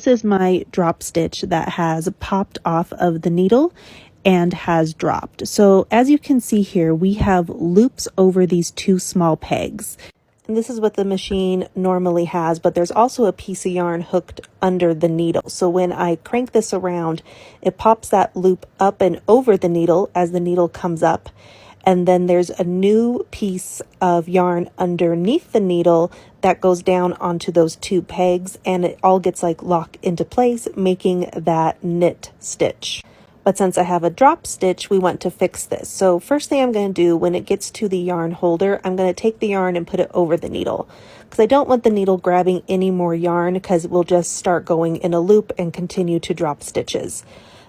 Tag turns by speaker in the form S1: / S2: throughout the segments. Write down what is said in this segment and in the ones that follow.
S1: this is my drop stitch that has popped off of the needle and has dropped. So as you can see here, we have loops over these two small pegs. And this is what the machine normally has, but there's also a piece of yarn hooked under the needle. So when I crank this around, it pops that loop up and over the needle as the needle comes up. And then there's a new piece of yarn underneath the needle that goes down onto those two pegs, and it all gets like locked into place, making that knit stitch. But since I have a drop stitch, we want to fix this. So first thing I'm going to do when it gets to the yarn holder, I'm going to take the yarn and put it over the needle, because I don't want the needle grabbing any more yarn, because it will just start going in a loop and continue to drop stitches.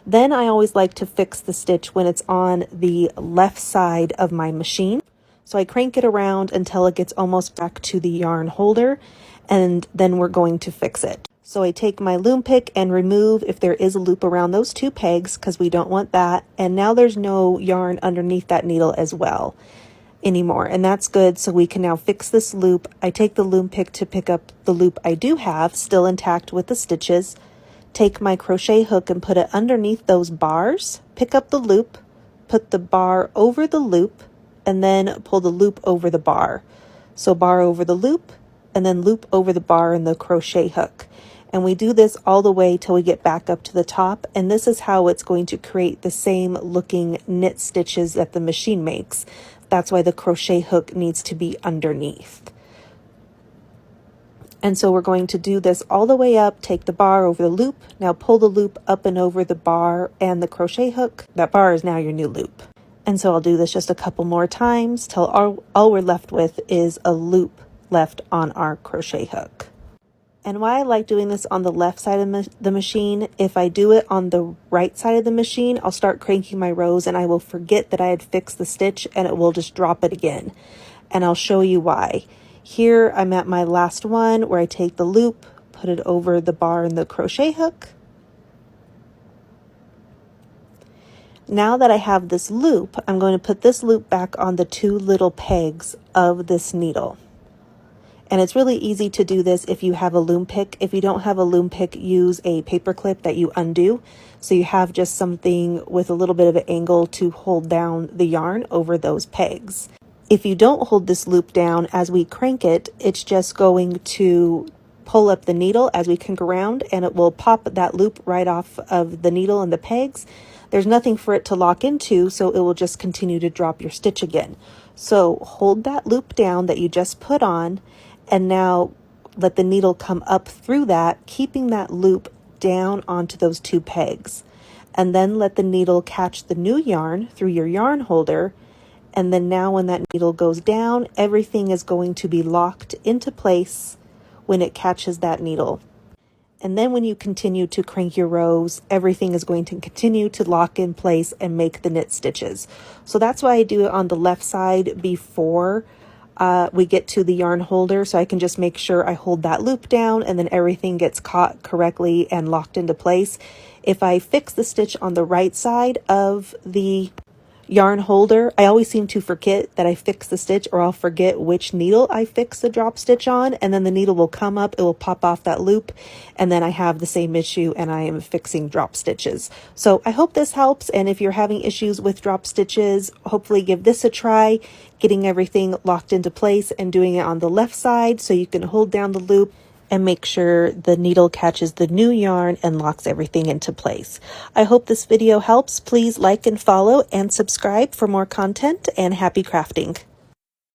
S1: Then I always like to fix the stitch when it's on the left side of my machine. So I crank it around until it gets almost back to the yarn holder, and then we're going to fix it. So I take my loom pick and remove if there is a loop around those two pegs, because we don't want that. And now there's no yarn underneath that needle as well anymore, and that's good. So we can now fix this loop. I take the loom pick to pick up the loop I do have still intact with the stitches. Take my crochet hook and put it underneath those bars, pick up the loop, put the bar over the loop, and then pull the loop over the bar. So bar over the loop, and then loop over the bar and the crochet hook. And we do this all the way till we get back up to the top, and this is how it's going to create the same looking knit stitches that the machine makes. That's why the crochet hook needs to be underneath. And so we're going to do this all the way up, take the bar over the loop, now pull the loop up and over the bar and the crochet hook. That bar is now your new loop. And so I'll do this just a couple more times till all we're left with is a loop left on our crochet hook. And why I like doing this on the left side of the machine, if I do it on the right side of the machine, I'll start cranking my rows and I will forget that I had fixed the stitch, and it will just drop it again. And I'll show you why. Here I'm at my last one where I take the loop, put it over the bar and the crochet hook. Now that I have this loop, I'm going to put this loop back on the two little pegs of this needle. And it's really easy to do this if you have a loom pick. If you don't have a loom pick, use a paper clip that you undo, so you have just something with a little bit of an angle to hold down the yarn over those pegs. If you don't hold this loop down as we crank it, it's just going to pull up the needle as we crank around, and it will pop that loop right off of the needle and the pegs. There's nothing for it to lock into, so it will just continue to drop your stitch again. So hold that loop down that you just put on, and now let the needle come up through that, keeping that loop down onto those two pegs. And then let the needle catch the new yarn through your yarn holder. And then now when that needle goes down, everything is going to be locked into place when it catches that needle. And then when you continue to crank your rows, everything is going to continue to lock in place and make the knit stitches. So that's why I do it on the left side before we get to the yarn holder, so I can just make sure I hold that loop down and then everything gets caught correctly and locked into place. If I fix the stitch on the right side of the yarn holder, I always seem to forget that I fixed the stitch, or I'll forget which needle I fixed the drop stitch on, and then the needle will come up, it will pop off that loop, and then I have the same issue and I am fixing drop stitches. So I hope this helps, and if you're having issues with drop stitches, hopefully give this a try, getting everything locked into place and doing it on the left side so you can hold down the loop and make sure the needle catches the new yarn and locks everything into place. I hope this video helps. Please like and follow and subscribe for more content, and happy crafting.